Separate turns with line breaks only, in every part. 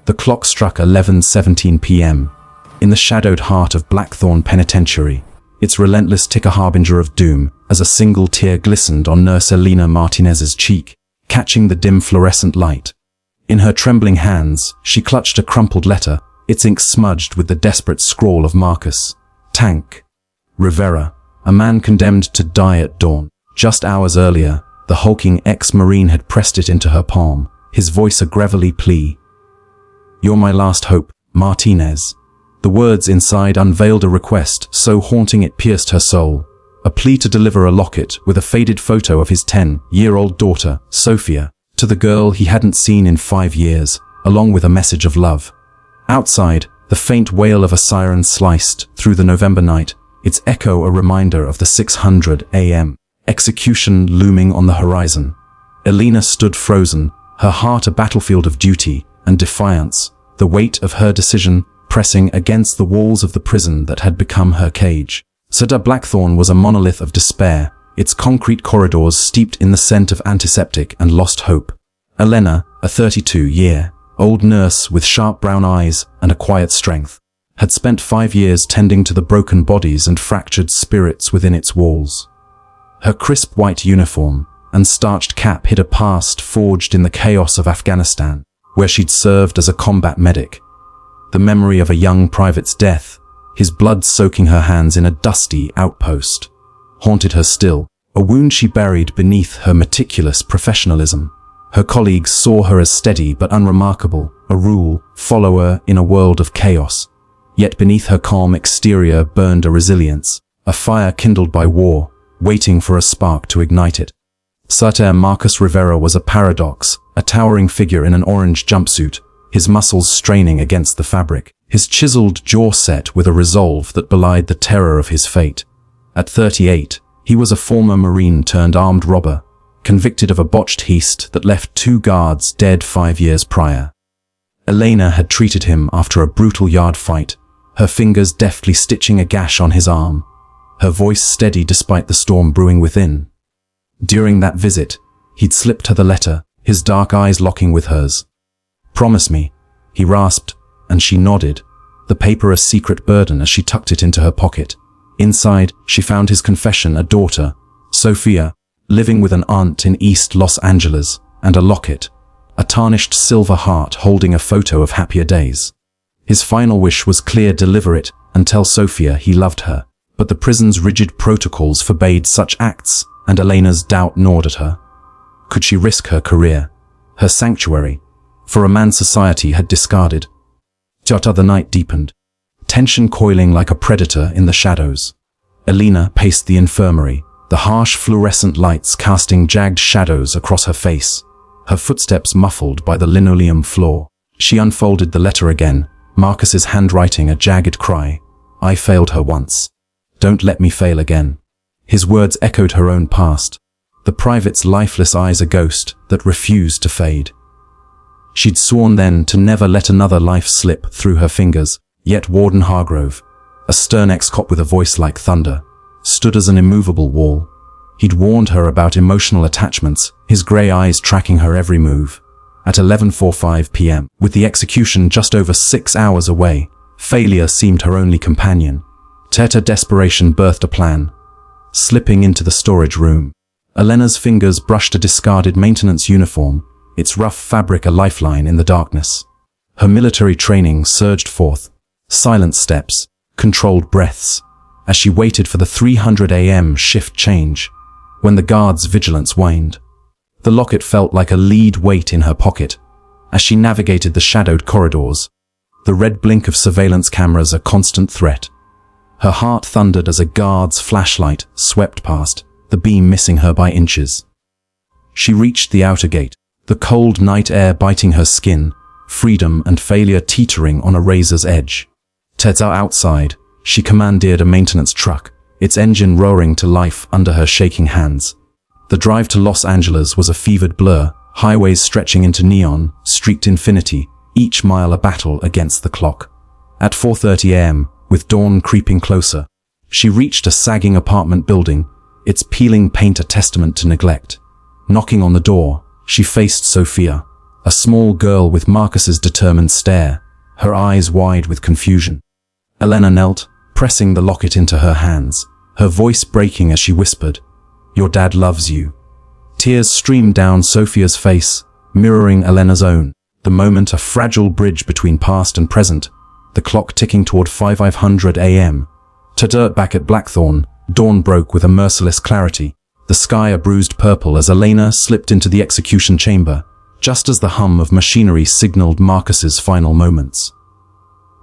The clock struck 11:17 p.m. in the shadowed heart of Blackthorn Penitentiary, its relentless tick a harbinger of doom, as a single tear glistened on Nurse Elena Martinez's cheek, catching the dim fluorescent light. In her trembling hands, she clutched a crumpled letter, its ink smudged with the desperate scrawl of Marcus Tank Rivera, a man condemned to die at dawn. Just hours earlier, the hulking ex-Marine had pressed it into her palm, his voice a gravelly plea. "You're my last hope, Martinez." The words inside unveiled a request so haunting it pierced her soul, a plea to deliver a locket with a faded photo of his 10-year-old daughter, Sophia, to the girl he hadn't seen in 5 years, along with a message of love. Outside, the faint wail of a siren sliced through the November night, its echo a reminder of the 600 a.m. execution looming on the horizon. Elena stood frozen, her heart a battlefield of duty and defiance, the weight of her decision pressing against the walls of the prison that had become her cage. Cedar Blackthorn was a monolith of despair, its concrete corridors steeped in the scent of antiseptic and lost hope. Elena, a 32-year-old nurse with sharp brown eyes and a quiet strength, had spent 5 years tending to the broken bodies and fractured spirits within its walls. Her crisp white uniform and starched cap hid a past forged in the chaos of Afghanistan, where she'd served as a combat medic. The memory of a young private's death, his blood soaking her hands in a dusty outpost, haunted her still, a wound she buried beneath her meticulous professionalism. Her colleagues saw her as steady but unremarkable, a rule follower in a world of chaos. Yet beneath her calm exterior burned a resilience, a fire kindled by war, waiting for a spark to ignite it. Sartor Marcus Rivera was a paradox, a towering figure in an orange jumpsuit, his muscles straining against the fabric, his chiseled jaw set with a resolve that belied the terror of his fate. At 38, he was a former Marine turned armed robber, convicted of a botched heist that left 2 guards dead 5 years prior. Elena had treated him after a brutal yard fight, her fingers deftly stitching a gash on his arm, her voice steady despite the storm brewing within. During that visit, he'd slipped her the letter, his dark eyes locking with hers. "Promise me," he rasped, and she nodded, the paper a secret burden as she tucked it into her pocket. Inside, she found his confession, a daughter, Sophia, living with an aunt in East Los Angeles, and a locket, a tarnished silver heart holding a photo of happier days. His final wish was clear: deliver it and tell Sophia he loved her. But the prison's rigid protocols forbade such acts, and Elena's doubt gnawed at her. Could she risk her career, her sanctuary, for a man society had discarded? The night deepened, tension coiling like a predator in the shadows. Elena paced the infirmary, the harsh fluorescent lights casting jagged shadows across her face, her footsteps muffled by the linoleum floor. She unfolded the letter again, Marcus's handwriting a jagged cry. "I failed her once. Don't let me fail again." His words echoed her own past, the private's lifeless eyes a ghost that refused to fade. She'd sworn then to never let another life slip through her fingers, yet Warden Hargrove, a stern ex-cop with a voice like thunder, stood as an immovable wall. He'd warned her about emotional attachments, his grey eyes tracking her every move. At 11:45 p.m., with the execution just over 6 hours away, failure seemed her only companion. Teta desperation birthed a plan. Slipping into the storage room, Elena's fingers brushed a discarded maintenance uniform, its rough fabric a lifeline in the darkness. Her military training surged forth, silent steps, controlled breaths, as she waited for the 300 a.m. shift change. When the guard's vigilance waned, the locket felt like a lead weight in her pocket. As she navigated the shadowed corridors, the red blink of surveillance cameras a constant threat. Her heart thundered as a guard's flashlight swept past, the beam missing her by inches. She reached the outer gate, the cold night air biting her skin, freedom and failure teetering on a razor's edge. Ted's outside, she commandeered a maintenance truck, its engine roaring to life under her shaking hands. The drive to Los Angeles was a fevered blur, highways stretching into neon, streaked infinity, each mile a battle against the clock. At 4:30 a.m., with dawn creeping closer, she reached a sagging apartment building, its peeling paint a testament to neglect. Knocking on the door, she faced Sophia, a small girl with Marcus's determined stare, her eyes wide with confusion. Elena knelt, pressing the locket into her hands, her voice breaking as she whispered, "Your dad loves you." Tears streamed down Sophia's face, mirroring Elena's own, the moment a fragile bridge between past and present, the clock ticking toward 500 a.m. Back at Blackthorn, dawn broke with a merciless clarity, the sky a bruised purple as Elena slipped into the execution chamber, just as the hum of machinery signaled Marcus's final moments.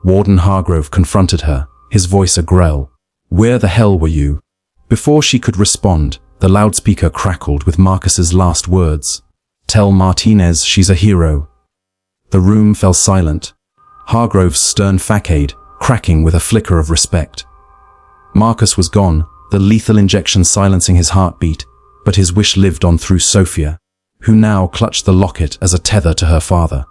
Warden Hargrove confronted her, his voice a growl. "Where the hell were you?" Before she could respond, the loudspeaker crackled with Marcus's last words. "Tell Martinez she's a hero." The room fell silent, Hargrove's stern facade cracking with a flicker of respect. Marcus was gone, the lethal injection silencing his heartbeat, but his wish lived on through Sophia, who now clutched the locket as a tether to her father.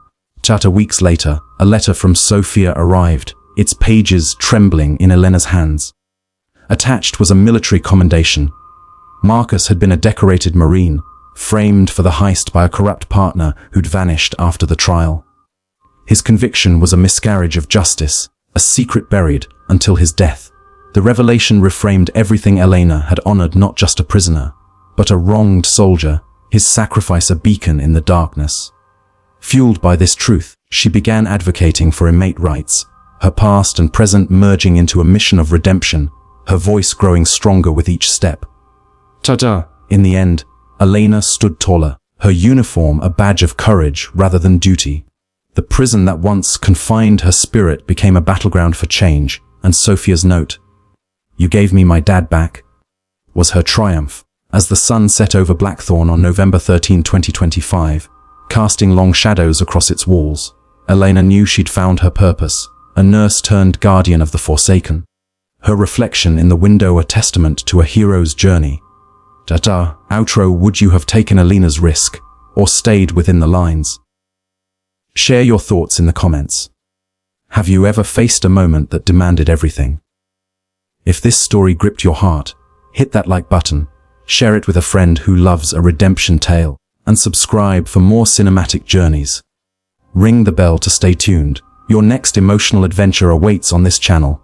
Weeks later, a letter from Sophia arrived, its pages trembling in Elena's hands. Attached was a military commendation. Marcus had been a decorated Marine, framed for the heist by a corrupt partner who'd vanished after the trial. His conviction was a miscarriage of justice, a secret buried until his death. The revelation reframed everything Elena had honored, not just a prisoner, but a wronged soldier, his sacrifice a beacon in the darkness. Fueled by this truth, she began advocating for inmate rights, her past and present merging into a mission of redemption, her voice growing stronger with each step. In the end, Elena stood taller, her uniform a badge of courage rather than duty. The prison that once confined her spirit became a battleground for change, and Sophia's note, "You gave me my dad back," was her triumph. As the sun set over Blackthorn on November 13, 2025, casting long shadows across its walls, Elena knew she'd found her purpose, a nurse turned guardian of the forsaken. Her reflection in the window a testament to a hero's journey. Outro: would you have taken Elena's risk, or stayed within the lines? Share your thoughts in the comments. Have you ever faced a moment that demanded everything? If this story gripped your heart, hit that like button, share it with a friend who loves a redemption tale, and subscribe for more cinematic journeys. Ring the bell to stay tuned. Your next emotional adventure awaits on this channel.